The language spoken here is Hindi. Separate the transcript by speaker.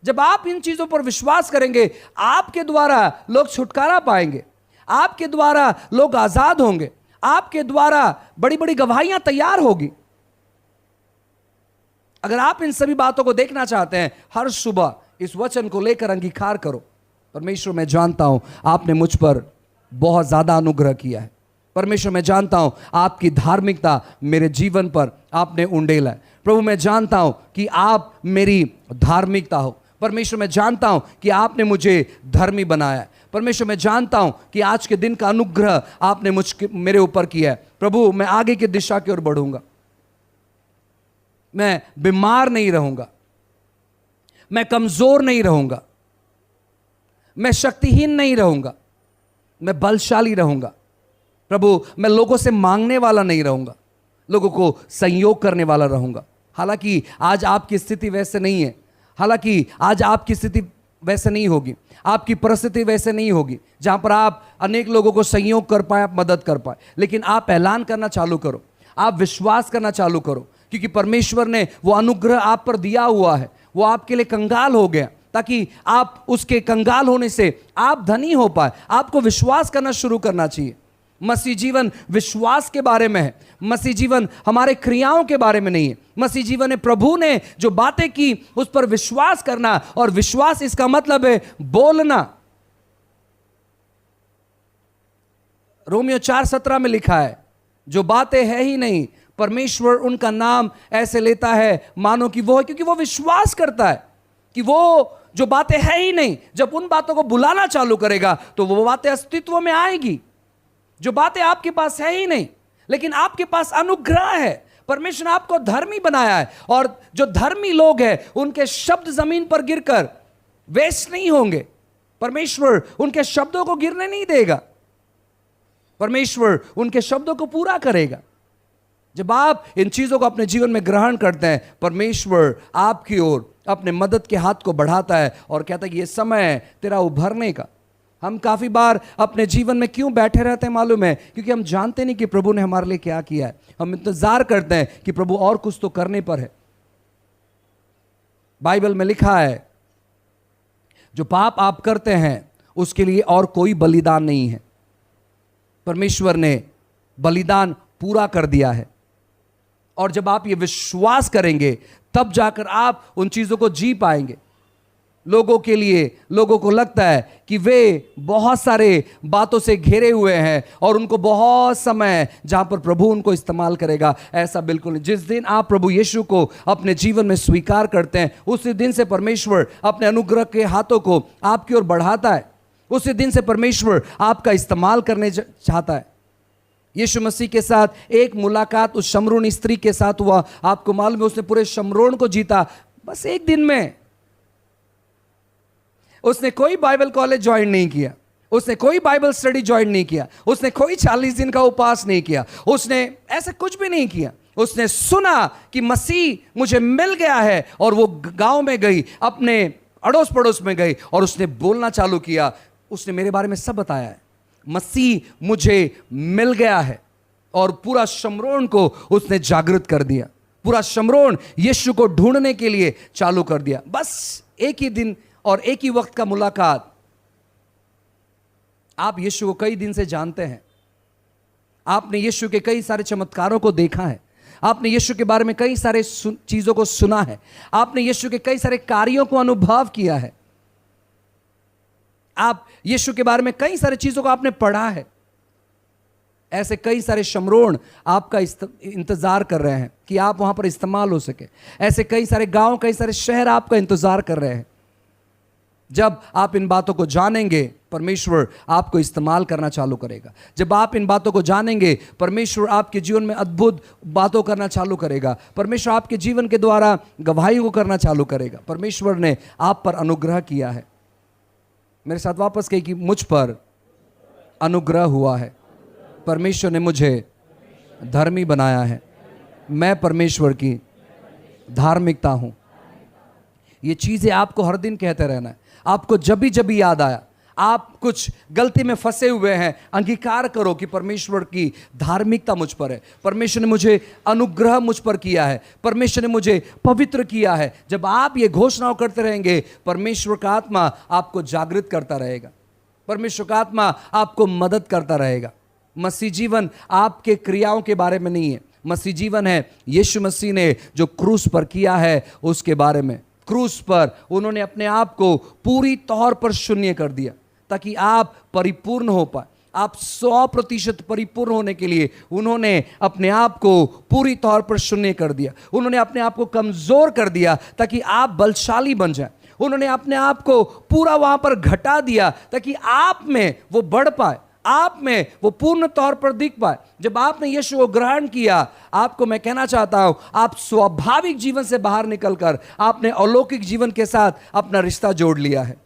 Speaker 1: जब आप इन चीजों पर विश्वास करेंगे, आपके द्वारा लोग छुटकारा पाएंगे, आपके द्वारा लोग आजाद होंगे, आपके द्वारा बड़ी बड़ी गवाहियां तैयार होगी। अगर आप इन सभी बातों को देखना चाहते हैं, हर सुबह इस वचन को लेकर अंगीकार करो। परमेश्वर, मैं जानता हूं आपने मुझ पर बहुत ज्यादा अनुग्रह किया है। परमेश्वर, मैं जानता हूं आपकी धार्मिकता मेरे जीवन पर आपने उंडेला है। प्रभु, मैं जानता हूं कि आप मेरी धार्मिकता हो। परमेश्वर, मैं जानता हूं कि आपने मुझे धर्मी बनाया है। परमेश्वर, मैं जानता हूं कि आज के दिन का अनुग्रह आपने मेरे ऊपर किया है। प्रभु, मैं आगे की दिशा की ओर बढ़ूंगा, मैं बीमार नहीं रहूंगा, मैं कमजोर नहीं रहूंगा, मैं शक्तिहीन नहीं रहूंगा, मैं बलशाली रहूंगा। प्रभु, मैं लोगों से मांगने वाला नहीं रहूंगा, लोगों को संयोग करने वाला रहूंगा। हालांकि आज आपकी स्थिति वैसे नहीं है, हालांकि आज आपकी स्थिति वैसे नहीं होगी, आपकी परिस्थिति वैसे नहीं होगी जहां पर आप अनेक लोगों को संयोग कर पाए, आप मदद कर पाए। लेकिन आप ऐलान करना चालू करो, आप विश्वास करना चालू करो, क्योंकि परमेश्वर ने वो अनुग्रह आप पर दिया हुआ है। वो आपके लिए कंगाल हो गया ताकि आप उसके कंगाल होने से आप धनी हो पाए। आपको विश्वास करना शुरू करना चाहिए। मसीह जीवन विश्वास के बारे में है, मसीह जीवन हमारे क्रियाओं के बारे में नहीं है। मसीह जीवन है प्रभु ने जो बातें की उस पर विश्वास करना, और विश्वास इसका मतलब है बोलना। रोमियो 4:17 में लिखा है, जो बातें है ही नहीं, परमेश्वर उनका नाम ऐसे लेता है मानो कि वो है, क्योंकि वो विश्वास करता है कि वो जो बातें है ही नहीं, जब उन बातों को बुलाना चालू करेगा तो वो बातें अस्तित्व में आएगी। जो बातें आपके पास है ही नहीं, लेकिन आपके पास अनुग्रह है। परमेश्वर ने आपको धर्मी बनाया है, और जो धर्मी लोग हैं उनके शब्द जमीन पर गिरकर वेस्ट नहीं होंगे। परमेश्वर उनके शब्दों को गिरने नहीं देगा, परमेश्वर उनके शब्दों को पूरा करेगा। जब आप इन चीजों को अपने जीवन में ग्रहण करते हैं, परमेश्वर आपकी ओर अपने मदद के हाथ को बढ़ाता है और कहता है कि ये समय है तेरा उभरने का। हम काफी बार अपने जीवन में क्यों बैठे रहते हैं मालूम है? क्योंकि हम जानते नहीं कि प्रभु ने हमारे लिए क्या किया है। हम इंतजार करते हैं कि प्रभु और कुछ तो करने पर है। बाइबल में लिखा है, जो पाप आप करते हैं उसके लिए और कोई बलिदान नहीं है। परमेश्वर ने बलिदान पूरा कर दिया है, और जब आप ये विश्वास करेंगे तब जाकर आप उन चीजों को जी पाएंगे। लोगों के लिए, लोगों को लगता है कि वे बहुत सारे बातों से घिरे हुए हैं और उनको बहुत समय है जहां पर प्रभु उनको इस्तेमाल करेगा। ऐसा बिल्कुल नहीं। जिस दिन आप प्रभु यीशु को अपने जीवन में स्वीकार करते हैं, उसी दिन से परमेश्वर अपने अनुग्रह के हाथों को आपकी ओर बढ़ाता है। उसी दिन से परमेश्वर आपका इस्तेमाल करने चाहता है। यीशु मसीह के साथ एक मुलाकात उस शमरोनी स्त्री के साथ हुआ। आपको मालूम है, उसने पूरे शमरोन को जीता बस एक दिन में। उसने कोई बाइबल कॉलेज ज्वाइन नहीं किया, उसने कोई बाइबल स्टडी ज्वाइन नहीं किया, उसने कोई 40 दिन का उपवास नहीं किया, उसने ऐसे कुछ भी नहीं किया। उसने सुना कि मसीह मुझे मिल गया है, और वो गांव में गई, अपने अड़ोस पड़ोस में गई, और उसने बोलना चालू किया। उसने मेरे बारे में सब बताया है, मसीह मुझे मिल गया है। और पूरा शमरोन को उसने जागृत कर दिया। पूरा शमरोन यीशु को ढूंढने के लिए चालू कर दिया। बस एक ही दिन और एक ही वक्त का मुलाकात। आप यीशु को कई दिन से जानते हैं, आपने यीशु के कई सारे चमत्कारों को देखा है, आपने यीशु के बारे में कई सारे चीजों को सुना है, आपने यीशु के कई सारे कार्यों को अनुभव किया है, आप यीशु के बारे में कई सारी चीजों को आपने पढ़ा है। ऐसे कई सारे शमरोन आपका इंतजार कर रहे हैं कि आप वहां पर इस्तेमाल हो सके। ऐसे कई सारे गांव, कई सारे शहर आपका इंतजार कर रहे हैं। जब आप इन बातों को जानेंगे, परमेश्वर आपको इस्तेमाल करना चालू करेगा। जब आप इन बातों को जानेंगे, परमेश्वर आपके जीवन में अद्भुत बातों करना चालू करेगा। परमेश्वर आपके जीवन के द्वारा गवाही को करना चालू करेगा। परमेश्वर ने आप पर अनुग्रह किया है। मेरे साथ वापस कही कि मुझ पर अनुग्रह हुआ है। परमेश्वर ने मुझे धर्मी बनाया है। मैं परमेश्वर की धार्मिकता हूं। ये चीजें आपको हर दिन कहते रहना है। आपको जब भी याद आया, आप कुछ गलती में फंसे हुए हैं, अंगीकार करो कि परमेश्वर की धार्मिकता मुझ पर है, परमेश्वर ने मुझे अनुग्रह मुझ पर किया है, परमेश्वर ने मुझे पवित्र किया है। जब आप ये घोषणाओं करते रहेंगे, परमेश्वर का आत्मा आपको जागृत करता रहेगा, परमेश्वर का आत्मा आपको मदद करता रहेगा। मसीह जीवन आपके क्रियाओं के बारे में नहीं है, मसीह जीवन है यीशु मसीह ने जो क्रूस पर किया है उसके बारे में। क्रूस पर उन्होंने अपने आप को पूरी तौर पर शून्य कर दिया ताकि आप परिपूर्ण हो पाए। आप 100% परिपूर्ण होने के लिए उन्होंने अपने आप को पूरी तौर पर शून्य कर दिया। उन्होंने अपने आप को कमजोर कर दिया ताकि आप बलशाली बन जाए। उन्होंने अपने आप को पूरा वहां पर घटा दिया ताकि आप में वो बढ़ पाए, आप में वो पूर्ण तौर पर दिख पाए। जब आपने यीशु को ग्रहण किया, आपको मैं कहना चाहता हूं, आप स्वाभाविक जीवन से बाहर निकलकर आपने अलौकिक जीवन के साथ अपना रिश्ता जोड़ लिया है।